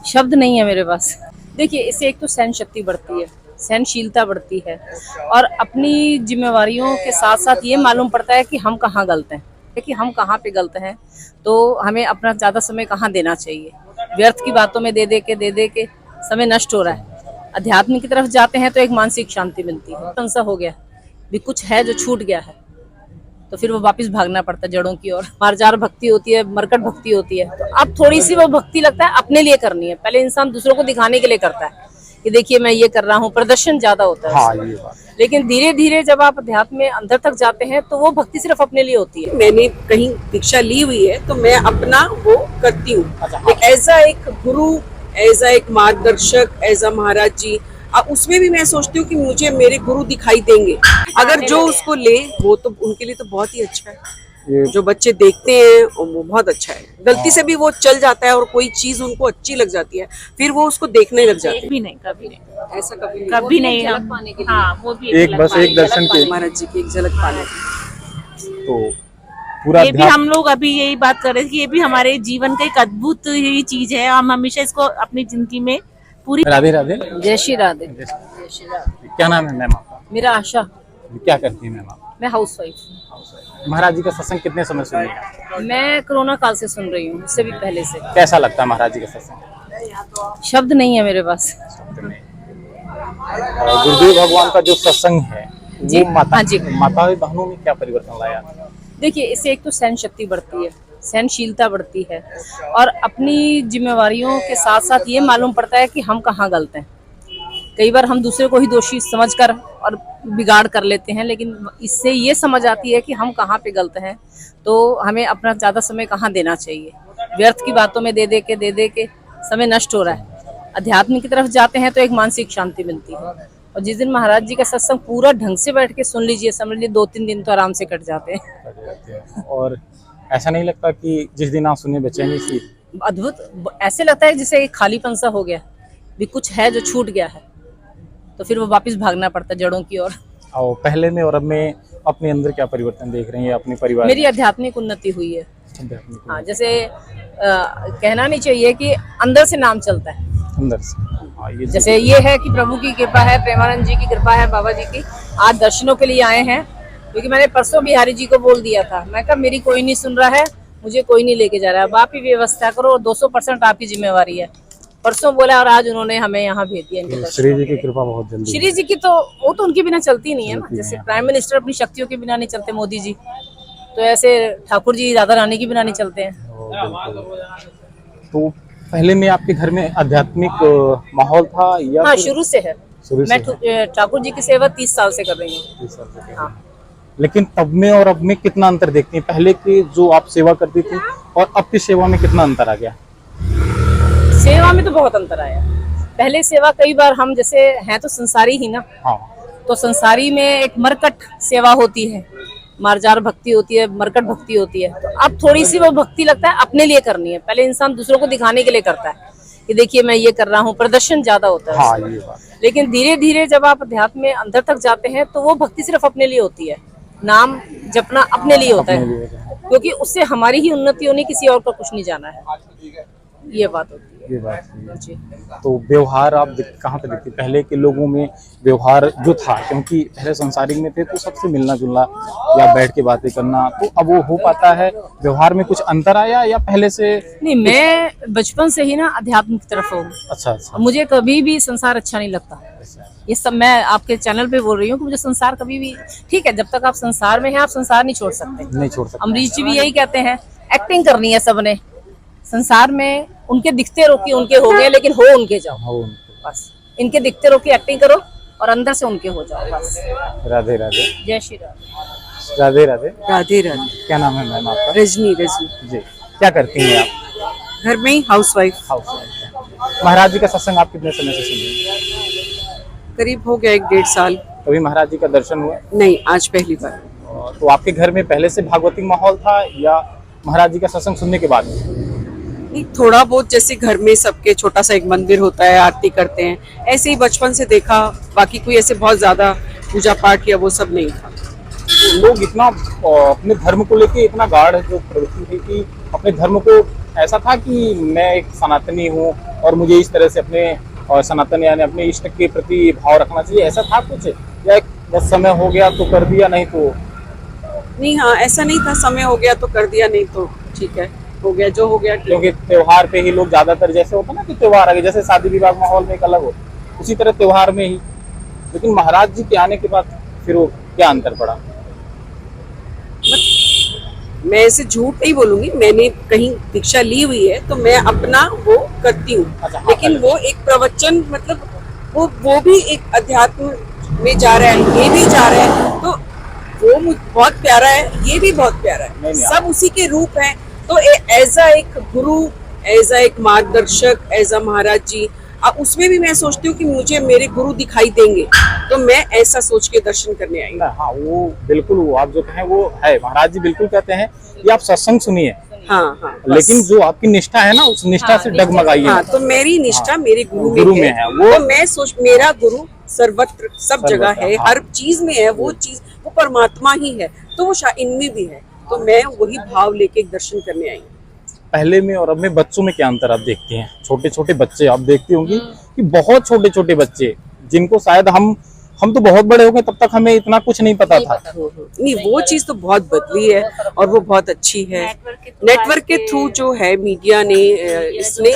शब्द नहीं है मेरे पास। देखिए, इससे एक तो सहन शक्ति बढ़ती है, सहनशीलता बढ़ती है, और अपनी जिम्मेवारियों के साथ साथ ये मालूम पड़ता है कि हम कहाँ गलत हैं, कि हम कहाँ पे गलत हैं, तो हमें अपना ज़्यादा समय कहाँ देना चाहिए। व्यर्थ की बातों में दे दे के समय नष्ट हो रहा है। अध्यात्म की तरफ जाते हैं तो एक मानसिक शांति मिलती है। संसा हो गया भी, कुछ है जो छूट गया है, तो फिर वो वापस भागना पड़ता है जड़ों की ओर। मार्जार भक्ति होती है, मरकट भक्ति होती है, तो अब थोड़ी सी वो भक्ति लगता है अपने लिए करनी है। पहले इंसान दूसरों को दिखाने के लिए करता है कि देखिए मैं ये कर रहा हूँ, प्रदर्शन ज्यादा होता है। हाँ, ये बात। लेकिन धीरे धीरे जब आप अध्यात्म में अंदर तक जाते हैं तो वो भक्ति सिर्फ अपने लिए होती है। मैंने कहीं दीक्षा ली हुई है तो मैं अपना वो करती हूँ एज एक गुरु, एज एक मार्गदर्शक, एज अ महाराज जी। अब उसमें भी मैं सोचती हूँ कि मुझे मेरे गुरु दिखाई देंगे, अगर जो उसको ले वो तो उनके लिए तो बहुत ही अच्छा है। जो बच्चे देखते हैं वो बहुत अच्छा है। गलती से भी वो चल जाता है और कोई चीज उनको अच्छी लग जाती है, फिर वो उसको देखने लग जाते हैं। भी नहीं, कभी नहीं, ऐसा कभी कभी नहीं। झलक पाने के लिए। हाँ, वो भी एक बस एक दर्शन के महाराज जी की एक झलक पाने। तो पूरा ये भी हम लोग अभी यही बात कर रहे थे कि ये भी हमारे जीवन का एक अद्भुत ही चीज है। हम हमेशा इसको अपनी जिंदगी में पूरी। राधे राधे। जय श्री राधे। क्या नाम है मैम आपका? मेरा आशा। क्या करती हैं मैम आप? मैं हाउसवाइफ। महाराज जी का सत्संग कितने समय से सुनी है? मैं कोरोना काल से सुन रही हूँ, इससे भी पहले से। कैसा लगता है महाराज जी का सत्संग? शब्द नहीं है मेरे पास। गुरुदेव भगवान का जो सत्संग है जी, वो माता हाँ जी। माता बहनों में क्या परिवर्तन लाया? देखिए, इससे एक तो सहन शक्ति बढ़ती है, सहनशीलता बढ़ती है, और अपनी जिम्मेवारियों के साथ साथ ये मालूम पड़ता है कि हम कहाँ गलत हैं। कई बार हम दूसरे को ही दोषी समझकर और बिगाड़ कर लेते हैं, लेकिन इससे ये समझ आती है कि हम कहाँ पे गलत हैं, तो हमें अपना ज़्यादा समय कहाँ देना चाहिए। व्यर्थ की बातों में दे दे के समय नष्ट हो रहा है। अध्यात्म की तरफ जाते हैं तो एक मानसिक शांति मिलती है। और जिस दिन महाराज जी का सत्संग पूरा ढंग से बैठ के सुन लीजिए, समझ लीजिए 2-3 दिन तो आराम से कट जाते हैं। और ऐसा नहीं लगता कि जिस दिन आप सुने बेचैनी सी? अद्भुत, ऐसे लगता है जैसे एक खालीपन सा हो गया भी, कुछ है जो छूट गया है, तो फिर वो वापस भागना पड़ता है जड़ों की ओर। और पहले में और अब में अपने अंदर क्या परिवर्तन देख रही हैं अपने परिवार? मेरी आध्यात्मिक उन्नति हुई है। हाँ, जैसे कहना नहीं चाहिए कि अंदर से नाम चलता है, अंदर से। हाँ, ये जैसे ये है कि प्रभु की कृपा है, प्रेमानंद जी की कृपा है, बाबा जी की। आज दर्शनों के लिए आए हैं, क्योंकि मैंने परसों बिहारी जी को बोल दिया था, मैं कहा मेरी कोई नहीं सुन रहा है, मुझे कोई नहीं लेके जा रहा है, आप ही व्यवस्था करो, 200% आपकी जिम्मेवारी है। परसों बोला और आज उन्होंने हमें यहाँ भेज दिया इनके दर्शन। श्री जी की कृपा बहुत जल्दी। श्री जी की तो वो तो उनके बिना चलती नहीं है ना। जैसे प्राइम मिनिस्टर अपनी शक्तियों के बिना नहीं चलते, मोदी जी, तो ऐसे ठाकुर जी राधा रानी के बिना नहीं चलते हैं। तो पहले में आपके घर में आध्यात्मिक माहौल था या? हाँ, शुरू से है। शुरू से मैं ठाकुर जी की सेवा 30 साल से कर रही हूँ। 30 साल से। हाँ। लेकिन तब में और अब में कितना अंतर देखती हैं? पहले की जो आप सेवा करती थी और अब की सेवा में कितना अंतर आ गया? सेवा में तो बहुत अंतर आया। पहले सेवा कई बार हम जैसे हैं तो संसारी ही ना, हाँ। तो संसारी में एक मरकट सेवा होती है, मार्जार भक्ति होती है, मरकट भक्ति होती है, तो अब थोड़ी सी वो भक्ति लगता है अपने लिए करनी है। पहले इंसान दूसरों को दिखाने के लिए करता है कि देखिए मैं ये कर रहा हूँ, प्रदर्शन ज्यादा होता है। हाँ, ये बात। लेकिन धीरे धीरे जब आप अध्यात्म में अंदर तक जाते हैं तो वो भक्ति सिर्फ अपने लिए होती है। नाम जपना अपने लिए होता है, क्योंकि उससे हमारी ही उन्नति होनी, किसी और को कुछ नहीं जाना है। ये बात होती है। ये बात है। तो व्यवहार आप कहाँ पे देखते? पहले के लोगों में व्यवहार जो था, क्योंकि पहले संसारिक में थे तो सबसे मिलना जुलना या बैठ के बातें करना, तो अब वो हो पाता है? व्यवहार में कुछ अंतर आया या पहले से? नहीं, मैं बचपन से ही ना अध्यात्म की तरफ हूँ। अच्छा अच्छा। मुझे कभी भी संसार अच्छा नहीं लगता। ये सब मैं आपके चैनल पे बोल रही हूँ कि मुझे संसार कभी भी, ठीक है, जब तक आप संसार में हैं आप संसार नहीं छोड़ सकते। नहीं छोड़ सकते। अमरीश जी भी यही कहते हैं, एक्टिंग करनी है सबने संसार में। उनके दिखते रोके उनके हो गए, लेकिन हो उनके जाओ बस। इनके दिखते रोके एक्टिंग करो और अंदर से उनके हो जाओ बस। राधे राधे। जय श्री राधे। राधे राधे। राधे राधे। क्या नाम है मैम आपका? रजनी। रजनी जी। क्या करती हैं आप? घर में ही हाउसवाइफ। महाराज जी का सत्संग आप कितने समय से सुन रहे हैं? करीब हो गया 1-1.5 साल। कभी महाराज जी का दर्शन हुआ? नहीं, आज पहली बार। तो आपके घर में पहले से भागवती माहौल था या महाराज जी का सत्संग सुनने के बाद? नहीं, थोड़ा बहुत, जैसे घर में सबके छोटा सा एक मंदिर होता है, आरती करते हैं, ऐसे ही बचपन से देखा। बाकी कोई ऐसे बहुत ज्यादा पूजा पाठ या वो सब नहीं था। तो लोग इतना अपने धर्म को लेके इतना गाढ़ जो प्रवृत्ति है कि अपने धर्म को ऐसा था कि मैं एक सनातनी हूँ और मुझे इस तरह से अपने और सनातन यानी अपने इष्ट के प्रति भाव रखना चाहिए, ऐसा था कुछ, या एक बस समय हो गया तो कर दिया, नहीं तो नहीं, हाँ ऐसा नहीं था, समय हो गया तो कर दिया, नहीं तो ठीक है, हो गया जो हो गया। क्योंकि त्योहार पे ही लोग ज्यादातर, जैसे होता ना कि त्योहार आ गए, जैसे शादी विवाह माहौल में एक अलग हो, उसी तरह त्योहार में ही, लेकिन महाराज जी के आने के बाद फिर वो क्या अंतर पड़ा? मैं ऐसे झूठ नहीं बोलूंगी, मैंने कहीं दीक्षा ली हुई है तो मैं अपना वो करती हूँ, अच्छा, हाँ, लेकिन वो एक प्रवचन मतलब वो भी एक अध्यात्म में जा रहा है, ये भी जा रहा है, तो वो बहुत प्यारा है, ये भी बहुत प्यारा है, नहीं, सब उसी के रूप हैं। तो एज अ एक गुरु, एज अ एक मार्गदर्शक, एज अ महाराज जी, अब उसमें भी मैं सोचती हूँ कि मुझे मेरे गुरु दिखाई देंगे, तो मैं ऐसा सोच के दर्शन करने आई हूँ। हाँ, वो बिल्कुल, वो आप जो कहें वो है, महाराज जी बिल्कुल कहते हैं कि आप सत्संग सुनिए, हाँ हाँ, लेकिन जो आपकी निष्ठा है ना, उस निष्ठा से डगमगाइए। हाँ, तो मेरी निष्ठा मेरे गुरु गुरु में में है, है, वो तो मैं सोच मेरा गुरु सर्वत्र सब जगह है, हाँ। हर चीज में है, वो चीज वो परमात्मा ही है, तो वो इनमें भी है, तो मैं वही भाव लेके दर्शन करने आई हूँ। पहले में और अब में बच्चों में क्या अंतर आप देखते हैं? छोटे छोटे बच्चे आप देखती होंगी कि बहुत छोटे छोटे बच्चे, जिनको शायद हम तो बहुत बड़े हो गए, तब तक हमें इतना कुछ नहीं पता था। नहीं, वो चीज तो बहुत बदली है और वो बहुत अच्छी है। नेटवर्क के थ्रू जो है मीडिया ने इसने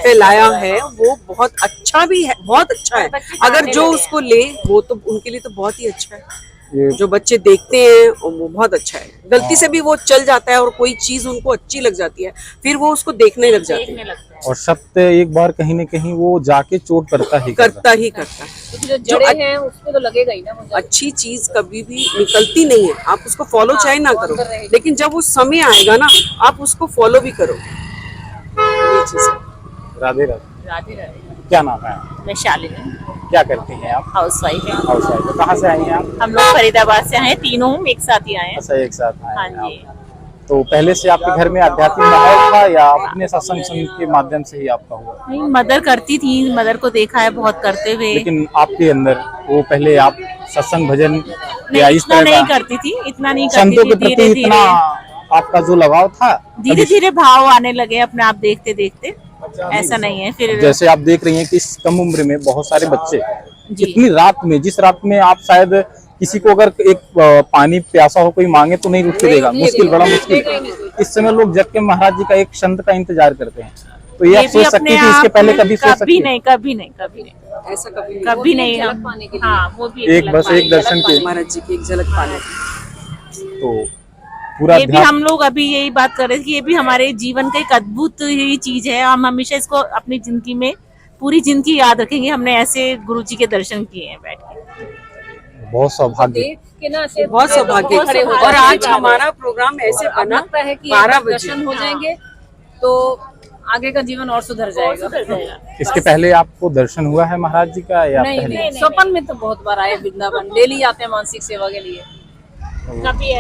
फैलाया है, वो बहुत अच्छा भी है, बहुत अच्छा है। अगर जो उसको ले, वो तो उनके लिए तो बहुत ही अच्छा है। जो बच्चे देखते हैं वो बहुत अच्छा है, गलती से भी वो चल जाता है और कोई चीज उनको अच्छी लग जाती है, फिर वो उसको देखने लग जाते हैं, और सत्य एक बार कहीं न कहीं वो जाके चोट करता ही करता ही करता है। जो जड़े हैं उसमें तो लगेगा ही ना मुझे। अच्छी चीज कभी भी निकलती नहीं है, आप उसको फॉलो चाहे ना करो, लेकिन जब वो समय आएगा ना, आप उसको फॉलो भी करो, ये चीज है। राधे राधे। राधे राधे। क्या नाम है? मैं शालिनी, क्या करती हैं आप? हाउस वाइफ है। House wife. कहाँ से आई हैं आप? हम लोग फरीदाबाद से आए हैं, तीनों हम एक साथ ही आए हैं। अच्छा, एक साथ आए हाँ हैं जी। आप। तो पहले से आपके घर में आध्यात्मिक माहौल था या अपने सत्संग सुन के माध्यम से ही आपका हुआ? नहीं, मदर करती थी, मदर को देखा है बहुत करते हुए। लेकिन आपके अंदर वो पहले आप सत्संग भजन या नहीं, इस इतना तरह नहीं का करती थी, इतना नहीं करती संतों थी। के प्रति धीरे इतना आपका जो लगाव था? धीरे धीरे भाव आने लगे अपने आप देखते देखते, ऐसा नहीं है। फिर जैसे आप देख रही हैं कि इस कम उम्र में बहुत सारे बच्चे जी। इतनी रात में, जिस रात में आप शायद किसी को अगर एक पानी प्यासा हो कोई मांगे तो नहीं रुक के देगा, मुश्किल, बड़ा मुश्किल। इस समय लोग जग के महाराज जी का एक संत का इंतजार करते हैं, तो ये आप भी सोच सकते हैं कि इसके पहले कभी सोच सकते कभी हैं? नहीं, कभी नहीं, कभी नहीं, ऐसा कभी कभी नहीं। झलक पाने के लिए। हाँ, वो भी एक बस एक दर्शन के, महाराज जी की एक झलक पाने की। तो पूरा ये भी हम लोग अभी यही बात कर रहे थे कि ये भी हमारे जीवन का एक अद्भुत ही चीज है। हम हमेशा इसको अपनी जिंदगी में पूरी जिंदगी याद रखेंगे, हमने ऐसे गुरु जी के दर्शन किए हैं बैठ के। बहुत सौभाग्य। देख के ना ऐसे बहुत सौभाग्य, खड़े हो और जाएंगे। आज हमारा प्रोग्राम ऐसे अब बना लगता है कि 12 बजे। दर्शन हो जाएंगे तो आगे का जीवन और सुधर जाएगा। इसके पहले आपको दर्शन हुआ है महाराज जी का या नहीं, पहले? नहीं, स्वप्न में तो बहुत बार आए, वृंदावन डेली आते हैं मानसिक सेवा के लिए,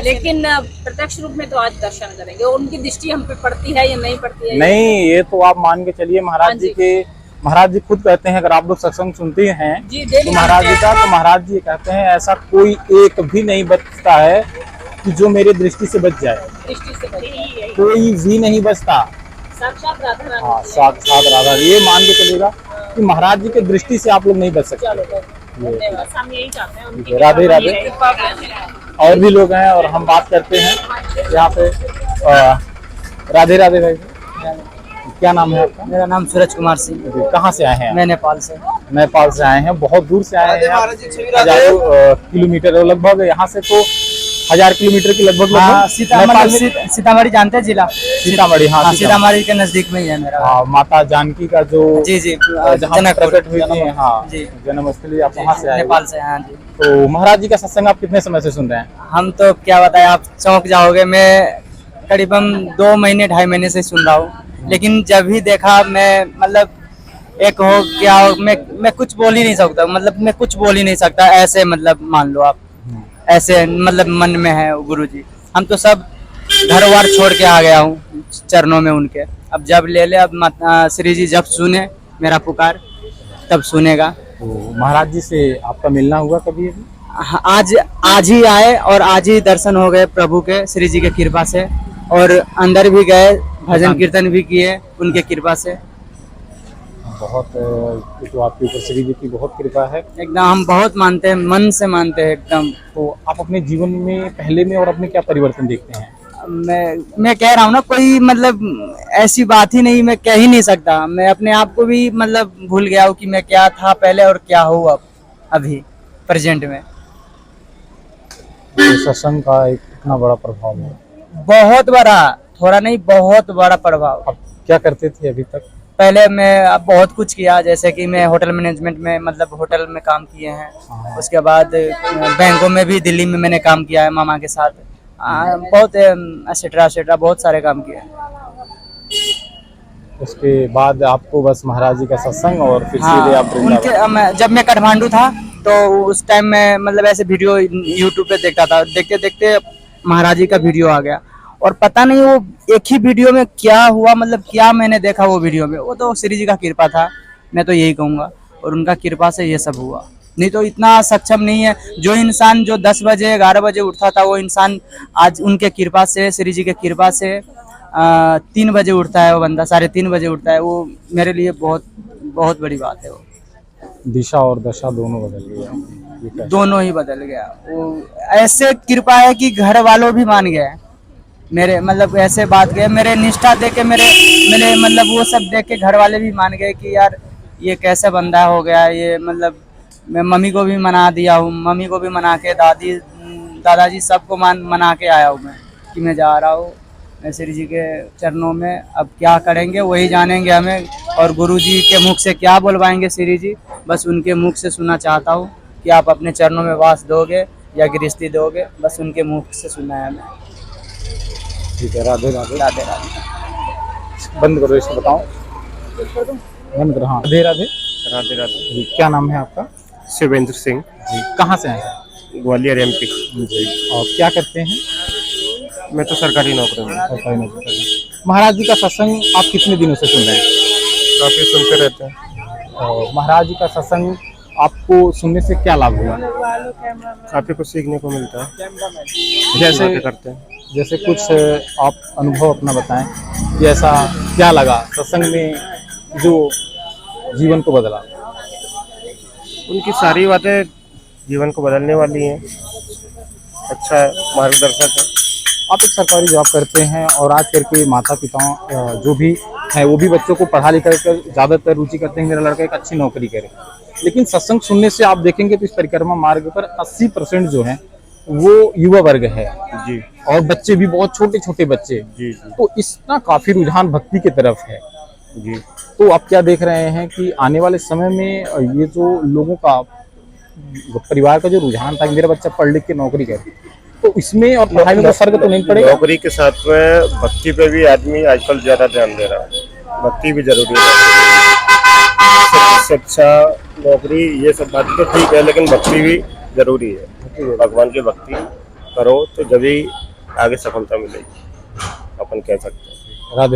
लेकिन प्रत्यक्ष रूप में तो आज दर्शन करेंगे। उनकी दृष्टि हम पे पड़ती है या नहीं पड़ती है? नहीं, ये तो आप मान के चलिए, महाराज जी के, महाराज जी खुद कहते हैं, अगर आप लोग सत्संग सुनते हैं जी, डेली तो महाराज जी का, तो महाराज जी कहते हैं ऐसा कोई एक भी नहीं बचता है कि जो मेरे दृष्टि से बच जाए, दृष्टि से बची। कोई भी नहीं बचता। साक्षात राधा रानी। हाँ, साक्षात राधा, ये मान के चलिएगा कि महाराज जी के दृष्टि से आप लोग नहीं बच सकते। धन्यवाद। हम यही चाहते हैं उनकी राधे राधे। कृपा करें। और भी लोग हैं और हम बात करते हैं यहाँ पे। राधे राधे भाई, क्या नाम है आपका? मेरा नाम सूरज कुमार सिंह, जी, कहाँ से आए हैं? मैं नेपाल से। नेपाल से आए हैं, बहुत दूर से आए हैं आप, हजारों किलोमीटर, लगभग यहाँ से तो 1000 किलोमीटर की लगभग हाँ, नेपाल में। सीतामढ़ी जानते हैं जिला? सीतामढ़ी, हाँ, हाँ, सीतामढ़ी के नजदीक में ही है मेरा। हाँ, माता जानकी का जो जी जी, जहाँ प्रकट हुई थी, हाँ, जी, जन्मस्थली, आप वहाँ से आए? नेपाल से। हाँ जी। तो महाराज जी का सत्संग आप कितने समय से सुन रहे हैं? हम तो क्या बताएं, आप चौंक जाओगे। मैं करीबन 2 महीने 2.5 महीने से सुन रहा हूँ, लेकिन जब भी देखा मैं मतलब एक हो क्या हो, मैं कुछ बोल ही नहीं सकता, मतलब मैं कुछ बोल ही नहीं सकता, ऐसे मतलब मान लो आप, ऐसे मतलब मन में है गुरु जी। हम तो सब घर वार छोड़ के आ गया हूँ चरणों में उनके। अब जब ले ले, अब श्री जी जब सुने मेरा पुकार तब सुनेगा। तो महाराज जी से आपका मिलना हुआ कभी अभी? आज ही आए और आज ही दर्शन हो गए प्रभु के, श्री जी के कृपा से। और अंदर भी गए, भजन कीर्तन भी किए उनके कृपा से। बहुत ये तो आपके ऊपर श्री जी की बहुत कृपा है। एकदम हम बहुत मानते हैं, मन से मानते हैं एकदम। तो आप अपने जीवन में पहले में और अपने क्या परिवर्तन देखते हैं? मैं कह रहा हूँ ना, कोई मतलब ऐसी बात ही नहीं, मैं कह ही नहीं सकता। मैं अपने आप को भी मतलब भूल गया हूँ कि मैं क्या था पहले और क्या हूँ अब अभी प्रेजेंट में। तो सत्संग का एक इतना बड़ा प्रभाव है, बहुत बड़ा, थोड़ा नहीं बहुत बड़ा प्रभाव। आप क्या करते थे अभी तक? पहले मैं अब बहुत कुछ किया, जैसे कि मैं होटल मैनेजमेंट में मतलब होटल में काम किए हैं। उसके बाद बैंकों में भी दिल्ली में मैंने काम किया है मामा के साथ। बहुत एसेट्रा एसेट्रा बहुत सारे काम किए हैं। उसके बाद आपको बस महाराज जी का सत्संग और फिर हाँ, सीधे आप वृंदावन। जब मैं काठमांडू था तो उस टाइम में मतलब ऐसे वीडियो यूट्यूब पे देखता था, देखते देखते महाराज जी का वीडियो आ गया। और पता नहीं वो एक ही वीडियो में क्या हुआ, मतलब क्या मैंने देखा वो वीडियो में, वो तो श्री जी का कृपा था, मैं तो यही कहूँगा। और उनका कृपा से ये सब हुआ, नहीं तो इतना सक्षम नहीं है। जो इंसान जो 10 बजे 11 बजे उठता था, वो इंसान आज उनके कृपा से, श्री जी के कृपा से 3 बजे उठता है। वो बंदा 3:30 बजे उठता है। वो मेरे लिए बहुत बहुत बड़ी बात है। वो दिशा और दशा दोनों बदल गया, ये कैसे? दोनों ही बदल गया। वो ऐसे कृपा है कि घर वालों भी मान गए मेरे, मतलब ऐसे बात गए मेरे निष्ठा देख के, मेरे मेरे मतलब वो सब देख के घर वाले भी मान गए कि यार ये कैसे बंदा हो गया ये। मतलब मैं मम्मी को भी मना दिया हूँ, मम्मी को भी मना के, दादाजी सबको मना के आया हूँ मैं कि मैं जा रहा हूँ मैं श्री जी के चरणों में। अब क्या करेंगे वही जानेंगे हमें, और गुरु जी के मुख से क्या बोलवाएंगे श्री जी, बस उनके मुख से सुनना चाहता हूँ कि आप अपने चरणों में वास दोगे या गृहस्थी दोगे, बस उनके मुख से सुनना है हमें। ठीक है, राधे राधे। राधे राधे। बंद करो इसको, बताओ बंद करो। हाँ, राधे राधे। राधे राधे। जी, क्या नाम है आपका? शिवेंद्र सिंह, जी, कहाँ से हैं? ग्वालियर MP। जी, और क्या करते हैं? मैं तो सरकारी नौकरी में। सरकारी नौकरी करते हैं। महाराज जी का सत्संग आप कितने दिनों से सुन रहे हैं? काफी सुनते रहते हैं। और महाराज जी का सत्संग आपको सुनने से क्या लाभ हुआ? काफी कुछ सीखने को मिलता है, जैसे बातें करते हैं। जैसे कुछ आप अनुभव अपना बताएं कि ऐसा क्या लगा सत्संग में जो जीवन को बदला? उनकी सारी बातें जीवन को बदलने वाली हैं। अच्छा मार्गदर्शक है। आप एक सरकारी जॉब करते हैं और आज करके माता पिताओं जो भी हैं वो भी बच्चों को पढ़ा लिखा कर ज़्यादातर रुचि करते हैं मेरा लड़का एक अच्छी नौकरी करे। लेकिन सत्संग सुनने से आप देखेंगे तो इस परिक्रमा मार्ग पर 80% जो है वो युवा वर्ग है जी और बच्चे भी बहुत छोटे छोटे बच्चे। जी जी तो इसका काफी रुझान भक्ति की तरफ है। जी। तो आप क्या देख रहे हैं कि आने वाले समय में ये जो लोगों का परिवार का जो रुझान था कि मेरा बच्चा पढ़ लिख के नौकरी करे, तो इसमें और पढ़ाई में कोई फर्क तो नहीं पड़ेगा? नौकरी के साथ में भक्ति पे भी आदमी आजकल ज्यादा ध्यान दे रहा है। भक्ति भी जरूरी है। शिक्षा नौकरी ये सब बात तो ठीक है, लेकिन भक्ति भी जरूरी है। भगवान की भक्ति करो तो जब ही आगे सफलता मिलेगी, अपन कह सकते हैं। राधे।